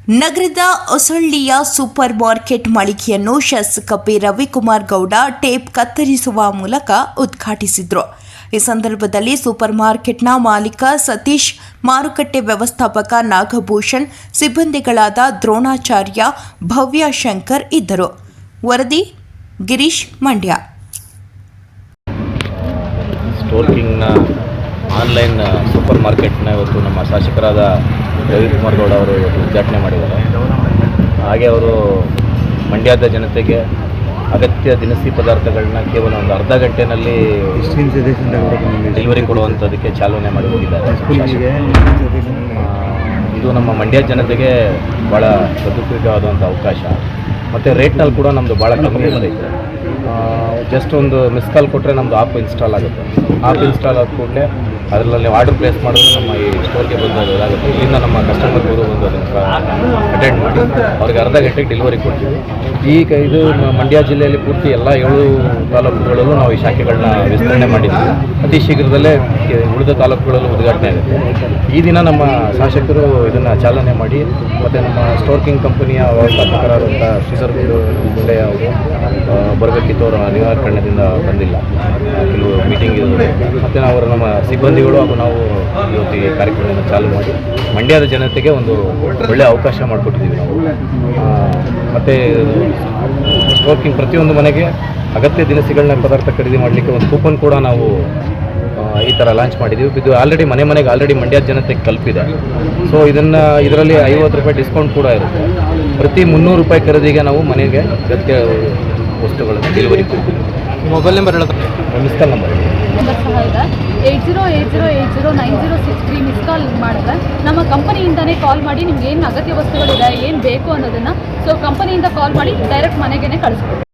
ನಗರದ ಹೊಸಳ್ಳಿಯ super market ಮಳಿಗೆಯನ್ನು ಶಾಸಕ P Ravikumar Gowda tape ಕತ್ತರಿಸುವ ಮೂಲಕ ಉದ್ಘಾಟಿಸಿದರು. ಈ ಸಂದರ್ಭದಲ್ಲಿ ಸೂಪರ್ ಮಾರ್ಕೆಟ್ನ ಮಾಲೀಕ ಸತೀಶ್, ಮಾರುಕಟ್ಟೆ ವ್ಯವಸ್ಥಾಪಕ ನಾಗಭೂಷಣ್, ಸಿಬ್ಬಂದಿಗಳಾದ ದ್ರೋಣಾಚಾರ್ಯ, ಭವ್ಯ ಶಂಕರ್ ಇದ್ದರು. ವರದಿ ಗಿರೀಶ್ ಮಂಡ್ಯ. ಸ್ಟೋರ್ ಕಿಂಗ್ನ ಆನ್ಲೈನ್ ಸೂಪರ್ ಮಾರ್ಕೆಟ್ನ ಇವತ್ತು ನಮ್ಮ ಶಾಸಕರಾದ ರವಿಕುಮಾರ್ ಗೌಡ ಅವರು ಉದ್ಘಾಟನೆ ಮಾಡಿದ್ದಾರೆ. ಹಾಗೆ ಅವರು ಮಂಡ್ಯದ ಜನತೆಗೆ ಅಗತ್ಯ ದಿನಸಿ ಪದಾರ್ಥಗಳನ್ನ ಕೇವಲ ಒಂದು ಅರ್ಧ ಗಂಟೆಯಲ್ಲಿ ಡೆಲಿವರಿ ಕೊಡುವಂಥದ್ದಕ್ಕೆ ಚಾಲನೆ ಮಾಡಿ ಹೋಗಿದ್ದಾರೆ. ಇದು ನಮ್ಮ ಮಂಡ್ಯ ಜನತೆಗೆ ಭಾಳ ಸದುಪಯೋಗವಾದಂಥ ಅವಕಾಶ. ಮತ್ತು ರೇಟ್ನಲ್ಲಿ ಕೂಡ ನಮ್ಮದು ಭಾಳ ಕಮ್ಮಿ ಇರುತ್ತೆ. ಜಸ್ಟ್ ಒಂದು ಮಿಸ್ ಕಾಲ್ ಕೊಟ್ಟರೆ ನಮ್ಮದು ಆ್ಯಪ್ ಇನ್ಸ್ಟಾಲ್ ಆಗುತ್ತೆ. ಆ್ಯಪ್ ಇನ್ಸ್ಟಾಲ್ ಆದ ಕೂಡಲೇ ಅದರಲ್ಲಿ ಆರ್ಡರ್ ಪ್ಲೇಸ್ ಮಾಡಿದ್ರೆ ನಮ್ಮ ಈ ಸ್ಟೋರ್ಗೆ ಬಂದು ಅದಾಗುತ್ತೆ. ಇಲ್ಲಿಂದ ನಮ್ಮ ಕಸ್ಟಮರ್ಗಳು ಬಂದು ಅದನ್ನು ಅಟೆಂಡ್ ಮಾಡಿ ಅವ್ರಿಗೆ ಅರ್ಧ ಗಂಟೆಗೆ ಡೆಲಿವರಿ ಕೊಡ್ತೀವಿ. ಈಗ ಇದು ಮಂಡ್ಯ ಜಿಲ್ಲೆಯಲ್ಲಿ ಪೂರ್ತಿ ಎಲ್ಲ 7 ತಾಲೂಕುಗಳಲ್ಲೂ ನಾವು ಈ ಶಾಖೆಗಳನ್ನ ವಿಸ್ತರಣೆ ಮಾಡಿದ್ದೀವಿ. ಅತಿ ಶೀಘ್ರದಲ್ಲೇ ಉಳಿದ ತಾಲೂಕುಗಳಲ್ಲೂ ಉದ್ಘಾಟನೆ ಆಗುತ್ತೆ. ಈ ದಿನ ನಮ್ಮ ಶಾಸಕರು ಇದನ್ನು ಚಾಲನೆ ಮಾಡಿ ಮತ್ತು ನಮ್ಮ ಸ್ಟೋರ್ ಕಿಂಗ್ ಕಂಪನಿಯ ವ್ಯವಸ್ಥಾಪಕರಾದಂಥ ಶ್ರೀಧರ್ ಗುಂಡೆ ಅವರು ಬರಬೇಕಿತ್ತು. ಅವರ ಅನಿವಾರ್ಯ ಕಾರಣದಿಂದ ಬಂದಿಲ್ಲ, ಕೆಲವು ಮೀಟಿಂಗ್ ಇರೋದು. ಮತ್ತು ನಾವು ನಮ್ಮ ಸಿಬ್ಬಂದಿಗಳು ಹಾಗೂ ನಾವು ಇವತ್ತು ಈ ಕಾರ್ಯಕ್ರಮವನ್ನು ಚಾಲೂ ಮಾಡಿ ಮಂಡ್ಯದ ಜನತೆಗೆ ಒಂದು ಒಳ್ಳೆಯ ಅವಕಾಶ ಮಾಡಿಕೊಟ್ಟಿದ್ದೀವಿ ನಾವು. ಮತ್ತು ಸ್ಟೋರ್ ಕಿಂಗ್ ಪ್ರತಿಯೊಂದು ಮನೆಗೆ ಅಗತ್ಯ ದಿನಸಿಗಳನ್ನ ಪದಾರ್ಥ ಖರೀದಿ ಮಾಡಲಿಕ್ಕೆ ಒಂದು ಕೂಪನ್ ಕೂಡ ನಾವು ಈ ಥರ ಲಾಂಚ್ ಮಾಡಿದ್ದೀವಿ. ಇದು ಆಲ್ರೆಡಿ ಮನೆಗೆ ಆಲ್ರೆಡಿ ಮಂಡ್ಯದ ಜನತೆಗೆ ತಲುಪಿದೆ. ಸೊ ಇದರಲ್ಲಿ 50 ರೂಪಾಯಿ ಡಿಸ್ಕೌಂಟ್ ಕೂಡ ಇರುತ್ತೆ. ಪ್ರತಿ 300 ರೂಪಾಯಿ ಖರೀದಿಗೆ ನಾವು ಮನೆಗೆ ಅಗತ್ಯ ವಸ್ತುಗಳನ್ನು ಡೆಲಿವರಿ ಕೊಡ್ತೀವಿ. ಮೊಬೈಲ್ ನಂಬರ್ ಹೇಳೋದು, miss call number 8080809063 miss call ಮಾಡಿದ್ರೆ ನಮ್ಮ ಕಂಪನಿಯಿಂದನೇ ಕಾಲ್ ಮಾಡಿ ನಿಮ್ಗೆ ಏನು ಅಗತ್ಯ ವಸ್ತುಗಳಿದೆ, ಏನು ಬೇಕು ಅನ್ನೋದನ್ನು ಕಂಪನಿಯಿಂದ ಕಾಲ್ ಮಾಡಿ ಡೈರೆಕ್ಟ್ ಮನೆಗೇ ಕಳಿಸ್ಕೊಡ್ತೀವಿ.